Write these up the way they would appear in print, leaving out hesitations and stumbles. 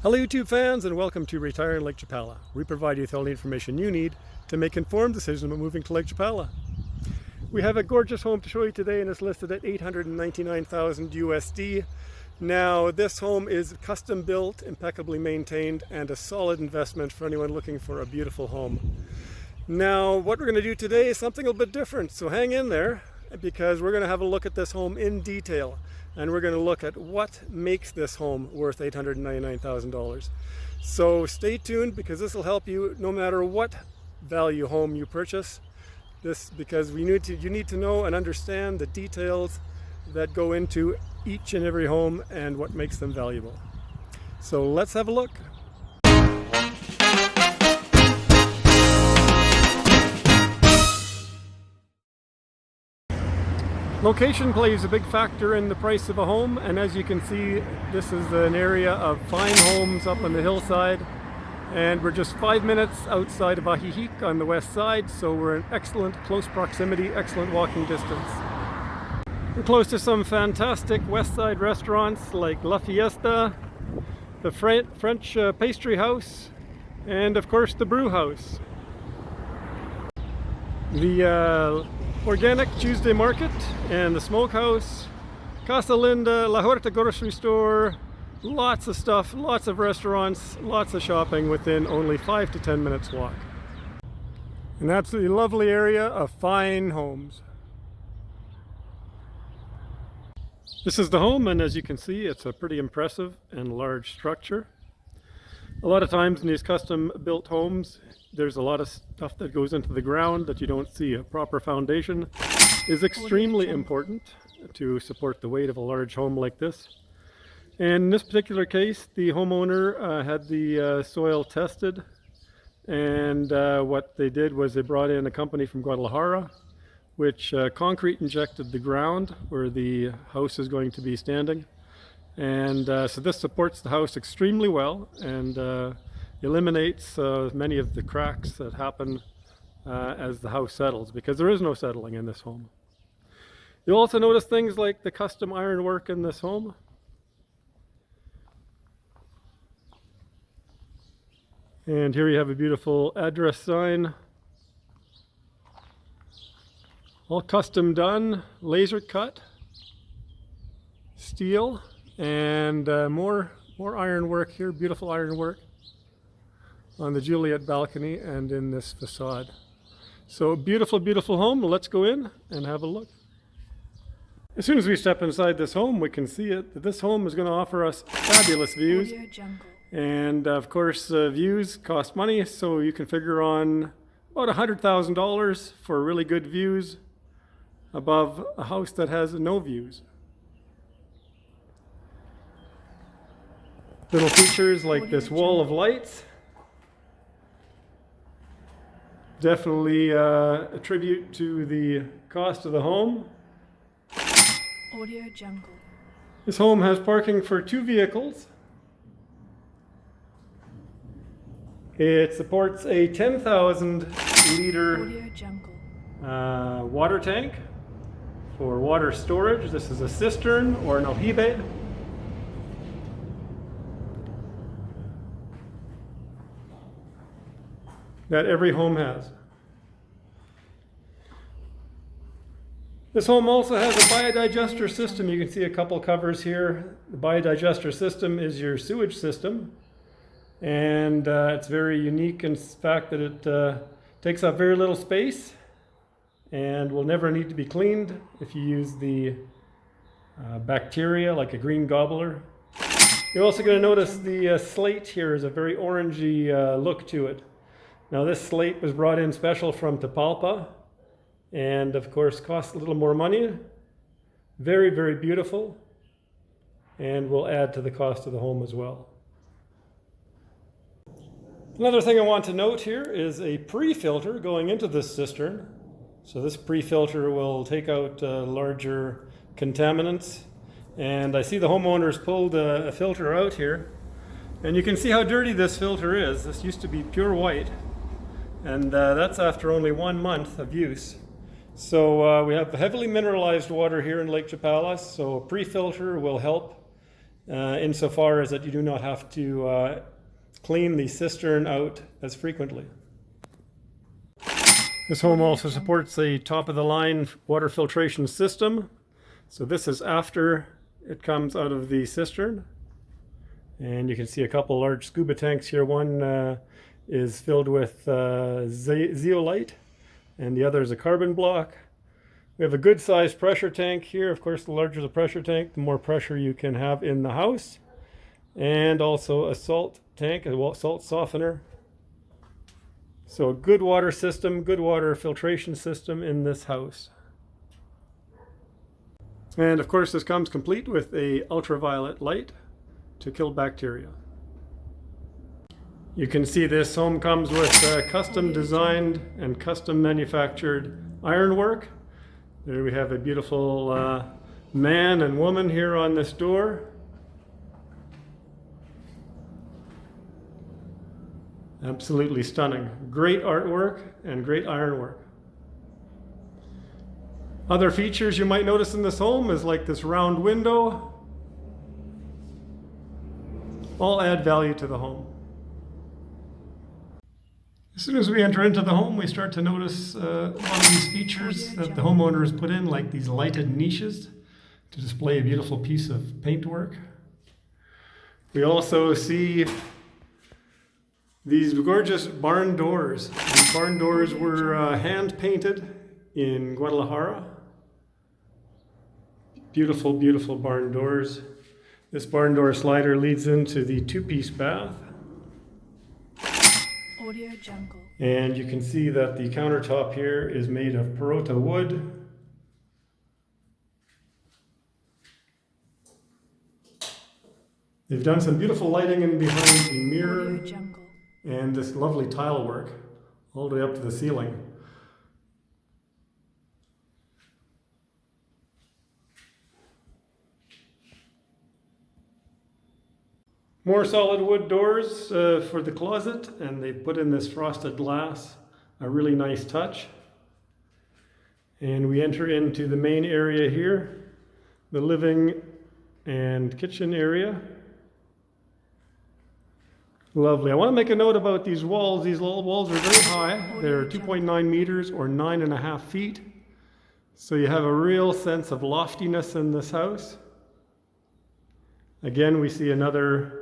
Hello YouTube fans, and welcome to Retire in Lake Chapala. We provide you with all the information you need to make informed decisions about moving to Lake Chapala. We have a gorgeous home to show you today, and it's listed at $899,000 USD. Now this home is custom built, impeccably maintained, and a solid investment for anyone looking for a beautiful home. Now what we're going to do today is something a little bit different, so hang in there because we're going to have a look at this home in detail. And we're going to look at what makes this home worth $899,000. So stay tuned because this will help you no matter what value home you purchase. Because you need to know and understand the details that go into each and every home and what makes them valuable. So let's have a look. Location plays a big factor in the price of a home, and as you can see, this is an area of fine homes up on the hillside, and we're just 5 minutes outside of Ajijic on the west side, so we're in excellent close proximity, excellent walking distance. We're close to some fantastic west side restaurants like La Fiesta, the French pastry house, and of course the brew house. The Organic Tuesday Market and the Smokehouse, Casa Linda, La Huerta grocery store, lots of stuff, lots of restaurants, lots of shopping within only 5 to 10 minutes walk. An absolutely lovely area of fine homes. This is the home, and as you can see, it's a pretty impressive and large structure. A lot of times in these custom built homes, there's a lot of stuff that goes into the ground that you don't see. A proper foundation is extremely important to support the weight of a large home like this. And in this particular case, the homeowner had the soil tested, and what they did was they brought in a company from Guadalajara, which concrete injected the ground where the house is going to be standing. And so this supports the house extremely well and eliminates many of the cracks that happen as the house settles, because there is no settling in this home. You'll also notice things like the custom ironwork in this home. And here you have a beautiful address sign. All custom done, laser cut, steel. And more ironwork here, beautiful ironwork on the Juliet balcony and in this facade. So beautiful, beautiful home. Let's go in and have a look. As soon as we step inside this home, we can see it. That this home is going to offer us fabulous views. And of course, views cost money, so you can figure on about $100,000 for really good views above a house that has no views. Little features like this wall of lights definitely a tribute to the cost of the home. Audio Jungle. This home has parking for 2 vehicles. It supports a 10,000 liter water tank for water storage. This is a cistern or an aljibe. That every home has. This home also has a biodigester system. You can see a couple covers here. The biodigester system is your sewage system, and it's very unique in the fact that it takes up very little space and will never need to be cleaned if you use the bacteria like a green gobbler. You're also going to notice the slate here is a very orangey look to it. Now this slate was brought in special from Tapalpa, and of course costs a little more money. Very, very beautiful, and will add to the cost of the home as well. Another thing I want to note here is a pre-filter going into this cistern. So this pre-filter will take out larger contaminants, and I see the homeowners pulled a filter out here, and you can see how dirty this filter is. This used to be pure white. And that's after only 1 month of use. So we have heavily mineralized water here in Lake Chapala, so a pre-filter will help insofar as that you do not have to clean the cistern out as frequently. This home also supports a top-of-the-line water filtration system. So this is after it comes out of the cistern. And you can see a couple large scuba tanks here. One is filled with zeolite, and the other is a carbon block. We have a good-sized pressure tank here. Of course, the larger the pressure tank, the more pressure you can have in the house. And also a salt tank, a salt softener. So a good water system, good water filtration system in this house. And of course, this comes complete with a ultraviolet light to kill bacteria. You can see this home comes with custom designed and custom manufactured ironwork. There we have a beautiful man and woman here on this door. Absolutely stunning. Great artwork and great ironwork. Other features you might notice in this home is like this round window. All add value to the home. As soon as we enter into the home, we start to notice a lot of these features that the homeowner has put in, like these lighted niches to display a beautiful piece of paintwork. We also see these gorgeous barn doors. These barn doors were hand painted in Guadalajara. Beautiful, beautiful barn doors. This barn door slider leads into the two-piece bath. Audio Jungle. And you can see that the countertop here is made of Perota wood. They've done some beautiful lighting in behind the mirror and this lovely tile work all the way up to the ceiling. More solid wood doors for the closet, and they put in this frosted glass, a really nice touch. And we enter into the main area here, the living and kitchen area. Lovely. I want to make a note about these walls. These walls are very high. They're 2.9 meters or 9.5 feet. So you have a real sense of loftiness in this house. Again, we see another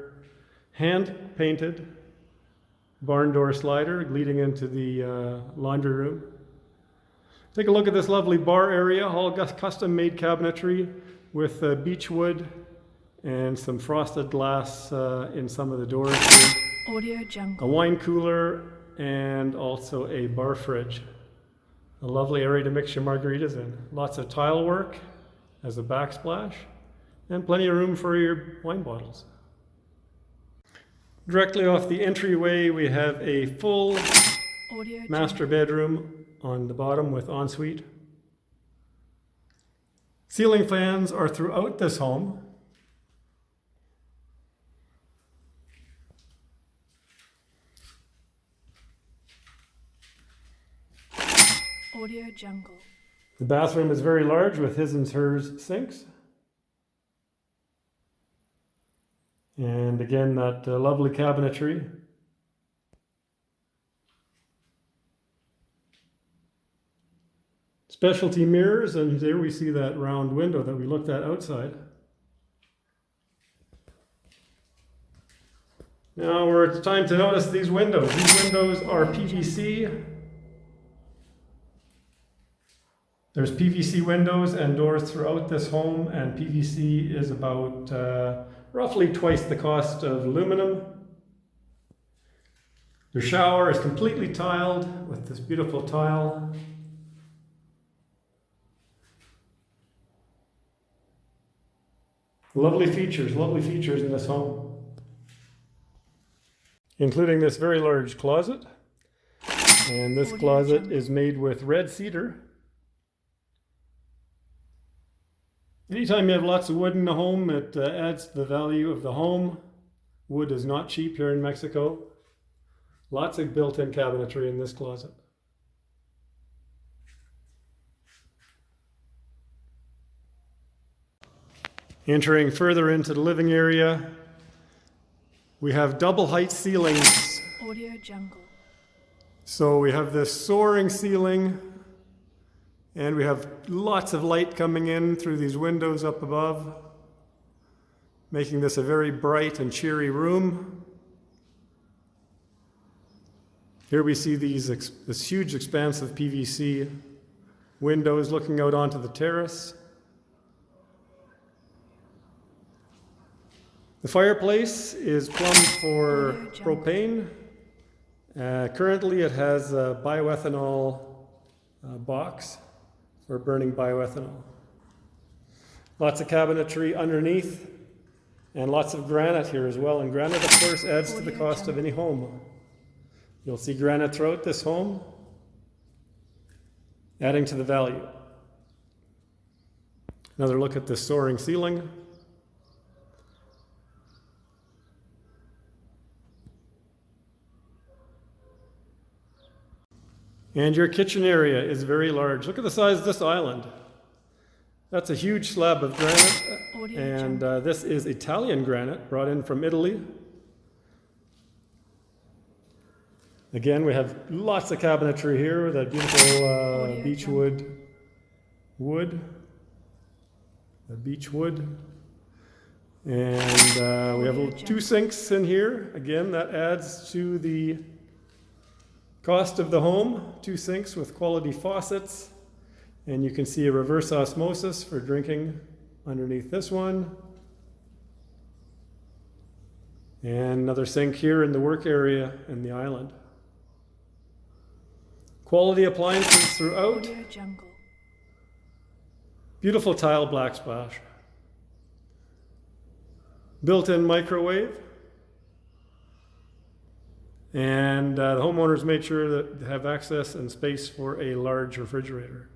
hand-painted barn door slider leading into the laundry room. Take a look at this lovely bar area, all custom-made cabinetry with beechwood and some frosted glass in some of the doors here. Audio Jungle. A wine cooler and also a bar fridge. A lovely area to mix your margaritas in. Lots of tile work as a backsplash and plenty of room for your wine bottles. Directly off the entryway, we have a full master bedroom on the bottom with ensuite. Ceiling fans are throughout this home. Audio Jungle. The bathroom is very large with his and hers sinks. And again, that lovely cabinetry. Specialty mirrors, and there we see that round window that we looked at outside. Now it's time to notice these windows. These windows are PVC. There's PVC windows and doors throughout this home, and PVC is about roughly twice the cost of aluminum. Your shower is completely tiled with this beautiful tile. Lovely features in this home, including this very large closet. And this closet is made with red cedar. Anytime you have lots of wood in the home, it adds to the value of the home. Wood is not cheap here in Mexico. Lots of built-in cabinetry in this closet. Entering further into the living area, we have double height ceilings. Audio Jungle. So we have this soaring ceiling, and we have lots of light coming in through these windows up above, making this a very bright and cheery room. Here we see this huge expanse of PVC windows looking out onto the terrace. The fireplace is plumbed for propane. Currently it has a bioethanol box for burning bioethanol. Lots of cabinetry underneath and lots of granite here as well. And granite, of course, adds to the cost of any home. You'll see granite throughout this home, adding to the value. Another look at this soaring ceiling. And your kitchen area is very large. Look at the size of this island. That's a huge slab of granite, and this is Italian granite brought in from Italy. Again, we have lots of cabinetry here with that beautiful beechwood wood. The beech wood. And we have two sinks in here. Again, that adds to the cost of the home. Two sinks with quality faucets. And you can see a reverse osmosis for drinking underneath this one. And another sink here in the work area in the island. Quality appliances throughout. Audio Jungle. Beautiful tile backsplash. Built-in microwave. And the homeowners made sure that they have access and space for a large refrigerator.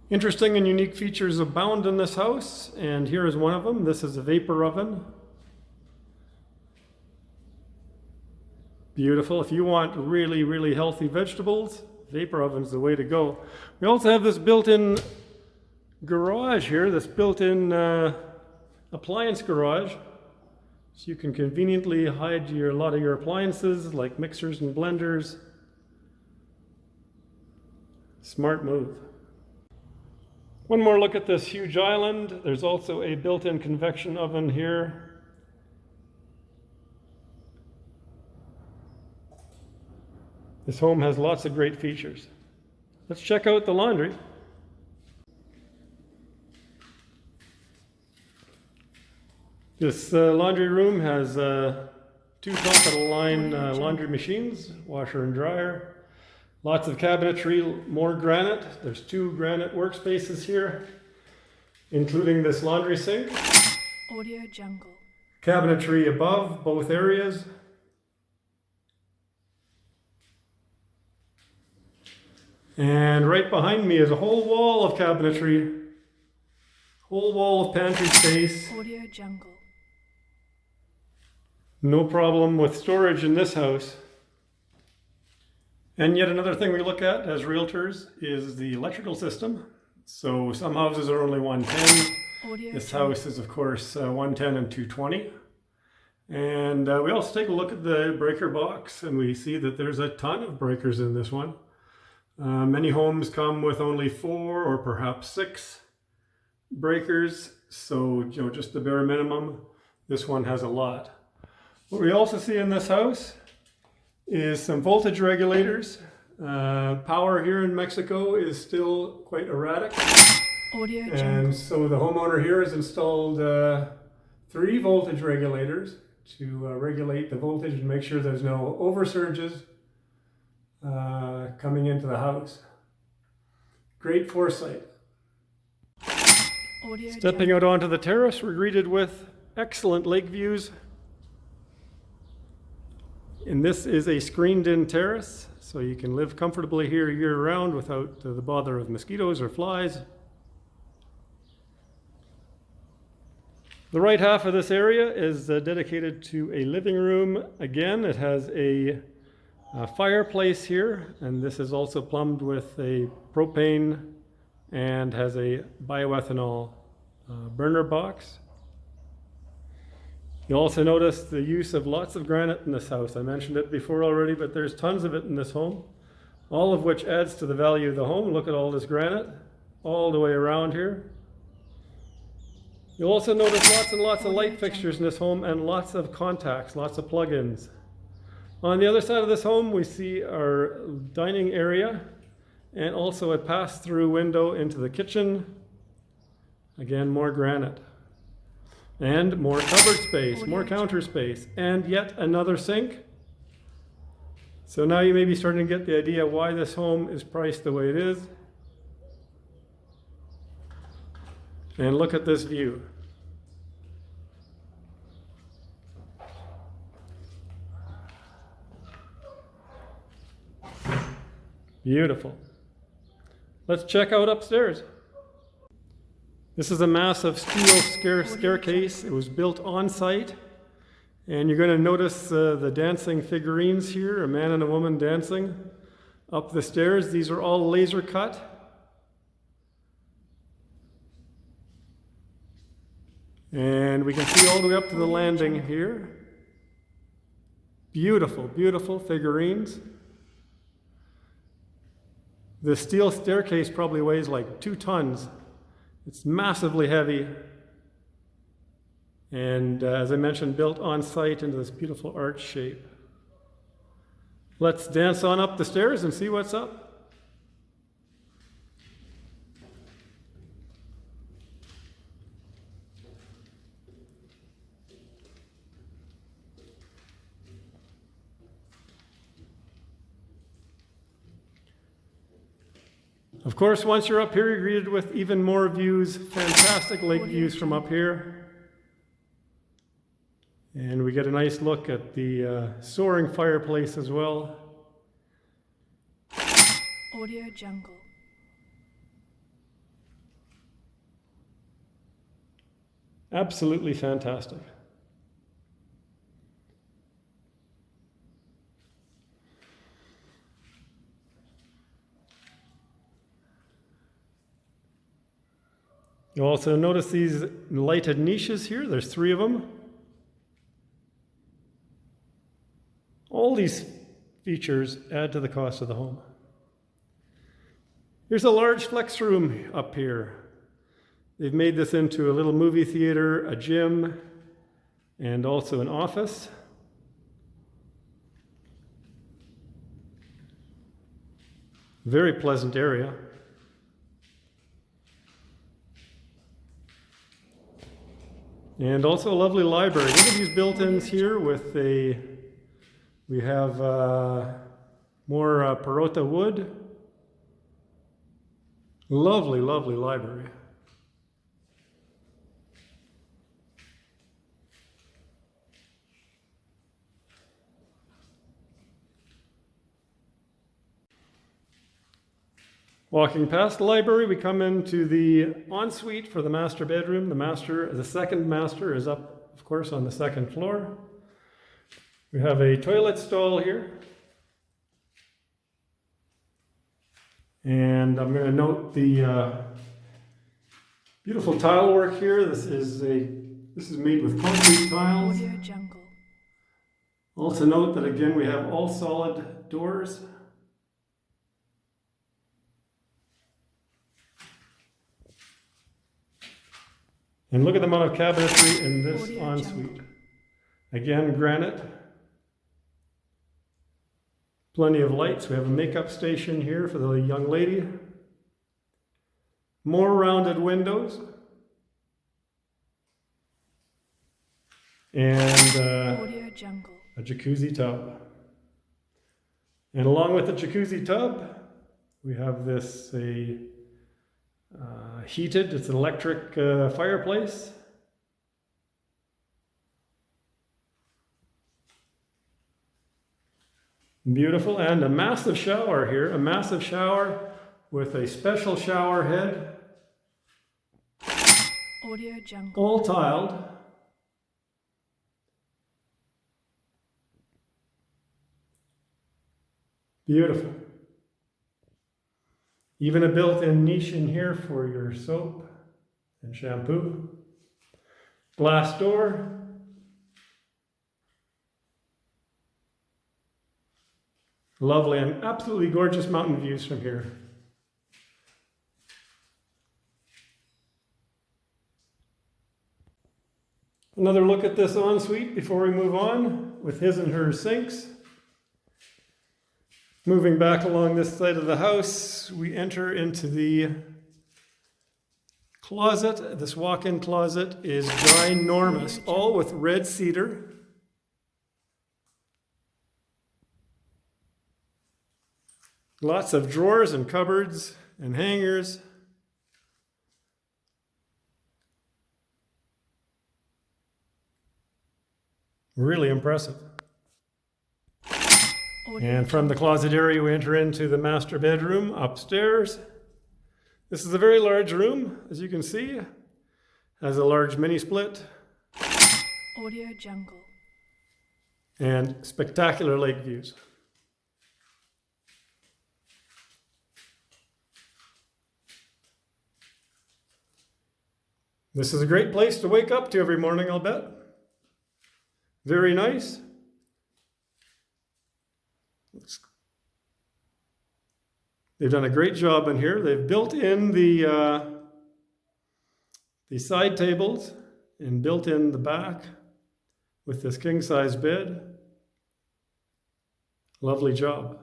Interesting and unique features abound in this house, and here is one of them. This is a vapor oven. Beautiful. If you want really, really healthy vegetables, vapor oven's the way to go. We also have this built-in garage here, this built-in appliance garage. So you can conveniently hide a lot of your appliances like mixers and blenders. Smart move. One more look at this huge island. There's also a built-in convection oven here. This home has lots of great features. Let's check out the laundry. This laundry room has two top-of-the-line laundry machines, washer and dryer. Lots of cabinetry, more granite. There's two granite workspaces here, including this laundry sink. Audio Jungle. Cabinetry above both areas. And right behind me is a whole wall of cabinetry, whole wall of pantry space. Audio Jungle. No problem with storage in this house. And yet another thing we look at as realtors is the electrical system. So some houses are only 110. Audio This Jungle. house is of course 110 and 220. And we also take a look at the breaker box, and we see that there's a ton of breakers in this one. Many homes come with only 4 or perhaps 6 breakers, so just the bare minimum. This one has a lot. What we also see in this house is some voltage regulators. Power here in Mexico is still quite erratic, Audio Jungle. and so the homeowner here has installed 3 voltage regulators to regulate the voltage and make sure there's no oversurges coming into the house. Great foresight. Audio Stepping out onto the terrace, we're greeted with excellent lake views. And this is a screened-in terrace, so you can live comfortably here year-round without the bother of mosquitoes or flies. The right half of this area is dedicated to a living room. Again, it has a fireplace here, and this is also plumbed with a propane and has a bioethanol burner box. You'll also notice the use of lots of granite in this house. I mentioned it before already, but there's tons of it in this home, all of which adds to the value of the home. Look at all this granite all the way around here. You'll also notice lots and lots of light fixtures in this home and lots of contacts, lots of plug-ins. On the other side of this home, we see our dining area and also a pass-through window into the kitchen. Again, more granite. And more cupboard space, more counter space, and yet another sink. So now you may be starting to get the idea why this home is priced the way it is. And look at this view. Beautiful. Let's check out upstairs. This is a massive steel staircase. It was built on site. And you're going to notice the dancing figurines here, a man and a woman dancing up the stairs. These are all laser cut. And we can see all the way up to the landing here. Beautiful, beautiful figurines. The steel staircase probably weighs like 2 tons. It's massively heavy. And as I mentioned, built on site into this beautiful arch shape. Let's dance on up the stairs and see what's up. Of course, once you're up here, you're greeted with even more views, fantastic lake views from up here. And we get a nice look at the soaring fireplace as well. Audio Jungle. Absolutely fantastic. You'll also notice these lighted niches here. There's 3 of them. All these features add to the cost of the home. Here's a large flex room up here. They've made this into a little movie theater, a gym, and also an office. Very pleasant area. And also a lovely library. Look at these built-ins here with we have more Perota wood. Lovely, lovely library. Walking past the library, we come into the ensuite for the master bedroom. The second master is up, of course, on the 2nd floor. We have a toilet stall here. And I'm going to note the beautiful tile work here. This is made with concrete tiles. Audio Jungle. Also note that again we have all solid doors. And look at the amount of cabinetry in this Audio ensuite. Jungle. Again, granite. Plenty of lights. We have a makeup station here for the young lady. More rounded windows. And Audio Jungle. a jacuzzi tub. And along with the jacuzzi tub, we have this heated, it's an electric fireplace. Beautiful, and a massive shower here, a massive shower with a special shower head, Audio Jungle. all tiled. Beautiful. Even a built-in niche in here for your soap and shampoo. Glass door. Lovely and absolutely gorgeous mountain views from here. Another look at this ensuite before we move on with his and her sinks. Moving back along this side of the house, we enter into the closet. This walk-in closet is ginormous, all with red cedar. Lots of drawers and cupboards and hangers. Really impressive. And from the closet area, we enter into the master bedroom upstairs. This is a very large room, as you can see. Has a large mini split. Audio Jungle. And spectacular lake views. This is a great place to wake up to every morning, I'll bet. Very nice. They've done a great job in here. They've built in the side tables and built in the back with this king-size bed. Lovely job.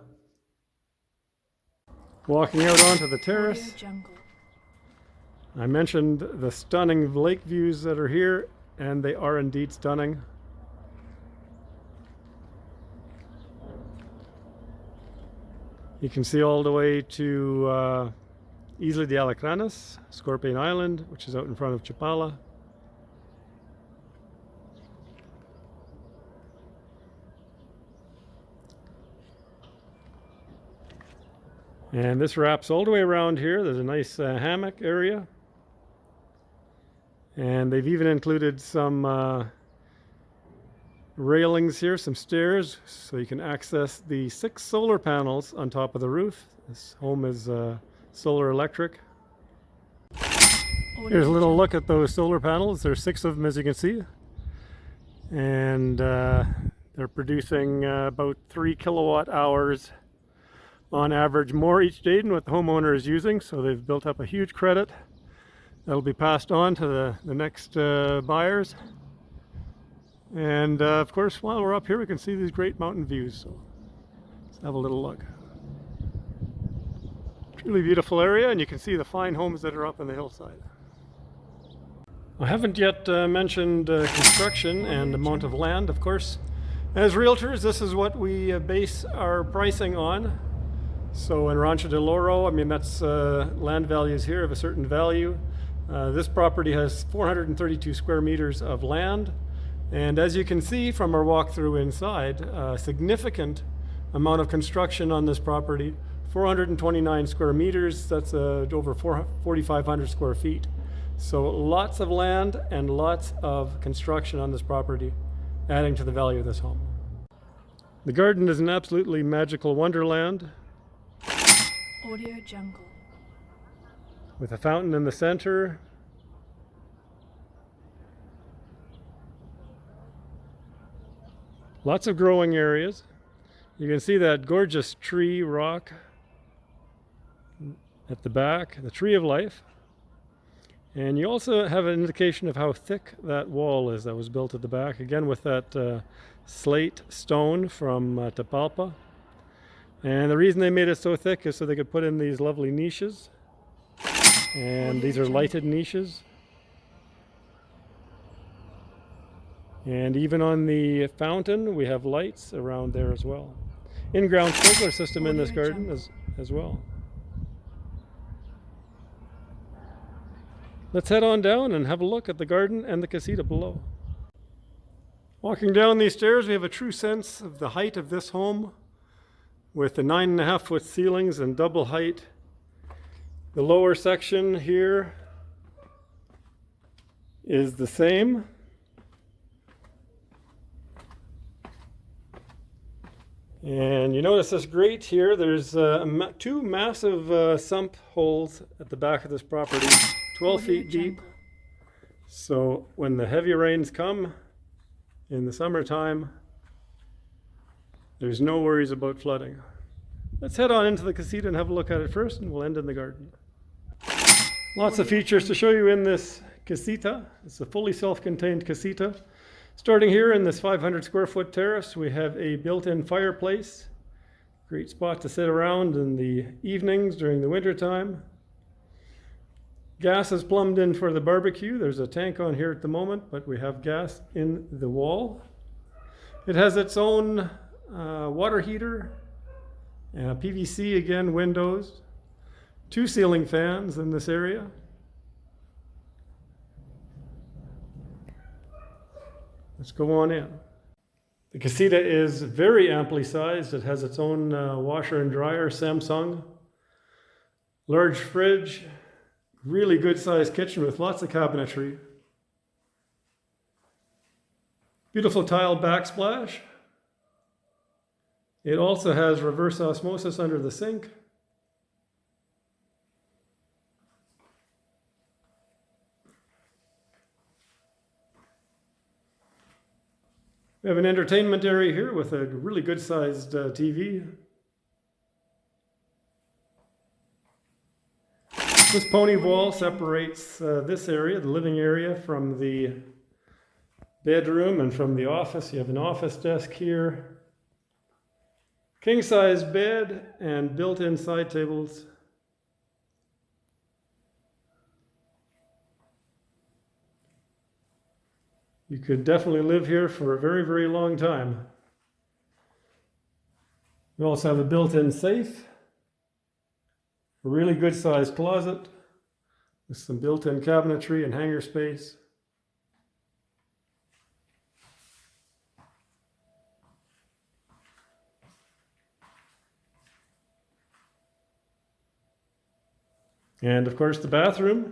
Walking out onto the terrace. Audio Jungle. I mentioned the stunning lake views that are here, and they are indeed stunning. You can see all the way to Isla de Alacranes, Scorpion Island, which is out in front of Chapala. And this wraps all the way around here. There's a nice hammock area. And they've even included some railings here, some stairs, so you can access the 6 solar panels on top of the roof. This home is solar electric. Here's a little look at those solar panels. There's 6 of them, as you can see. And they're producing about 3 kilowatt hours on average more each day than what the homeowner is using. So they've built up a huge credit that'll be passed on to the next buyers. And of course, while we're up here, we can see these great mountain views. So let's have a little look. Truly beautiful area, and you can see the fine homes that are up on the hillside. I haven't yet mentioned construction and amount of land, of course. As realtors, this is what we base our pricing on. So in Rancho del Oro, I mean, that's land values here of a certain value. This property has 432 square meters of land. And as you can see from our walkthrough inside, a significant amount of construction on this property, 429 square meters, that's over 4,500 square feet. So lots of land and lots of construction on this property, adding to the value of this home. The garden is an absolutely magical wonderland. Audio Jungle. With a fountain in the center. Lots of growing areas. You can see that gorgeous tree rock at the back, the tree of life. And you also have an indication of how thick that wall is that was built at the back, again with that slate stone from Tapalpa. And the reason they made it so thick is so they could put in these lovely niches. And these are lighted niches. And even on the fountain, we have lights around there as well. In-ground sprinkler system in this garden as well. Let's head on down and have a look at the garden and the casita below. Walking down these stairs, we have a true sense of the height of this home with the 9.5-foot ceilings and double height. The lower section here is the same. And you notice this grate here, there's 2 massive sump holes at the back of this property, 12 feet deep. So when the heavy rains come in the summertime, there's no worries about flooding. Let's head on into the casita and have a look at it first, and we'll end in the garden. Lots of features to show you in this casita. It's a fully self-contained casita. Starting here in this 500 square foot terrace, we have a built-in fireplace. Great spot to sit around in the evenings during the winter time. Gas is plumbed in for the barbecue. There's a tank on here at the moment, but we have gas in the wall. It has its own water heater, PVC again, windows, 2 ceiling fans in this area. Let's go on in. The casita is very amply sized. It has its own washer and dryer, Samsung. Large fridge, really good sized kitchen with lots of cabinetry. Beautiful tile backsplash. It also has reverse osmosis under the sink. We have an entertainment area here with a really good sized TV. This pony wall separates this area, the living area, from the bedroom and from the office. You have an office desk here. King size bed and built-in side tables. You could definitely live here for a very, very long time. We also have a built-in safe, a really good sized closet with some built-in cabinetry and hanger space. And of course the bathroom.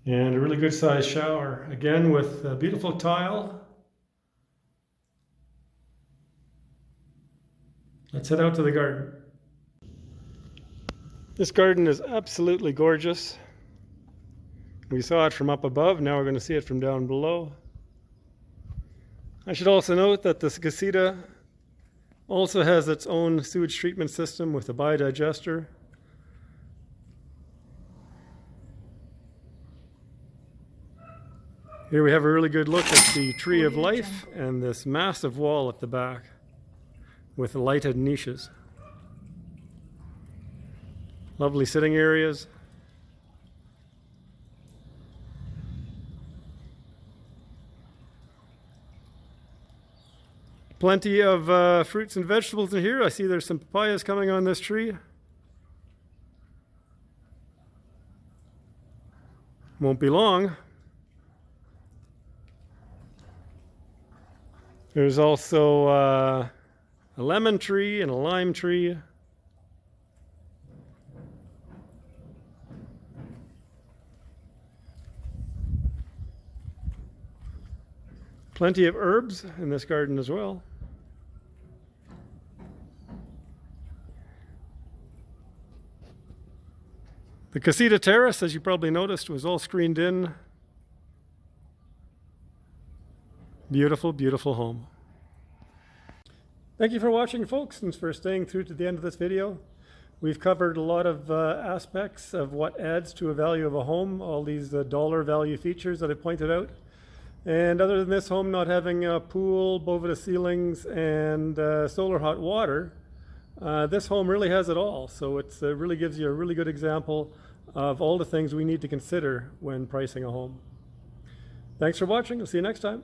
And a really good sized shower, again with a beautiful tile. Let's head out to the garden. This garden is absolutely gorgeous. We saw it from up above, now we're going to see it from down below. I should also note that this casita also has its own sewage treatment system with a biodigester. Here we have a really good look at the Tree of Life and this massive wall at the back with lighted niches. Lovely sitting areas. Plenty of fruits and vegetables in here. I see there's some papayas coming on this tree. Won't be long. There's also a lemon tree and a lime tree. Plenty of herbs in this garden as well. The casita terrace, as you probably noticed, was all screened in. Beautiful, beautiful home. Thank you for watching, folks, and for staying through to the end of this video. We've covered a lot of aspects of what adds to a value of a home, all these dollar value features that I pointed out. And other than this home not having a pool, Bovida ceilings, and solar hot water, this home really has it all. So it really gives you a really good example of all the things we need to consider when pricing a home. Thanks for watching. I'll see you next time.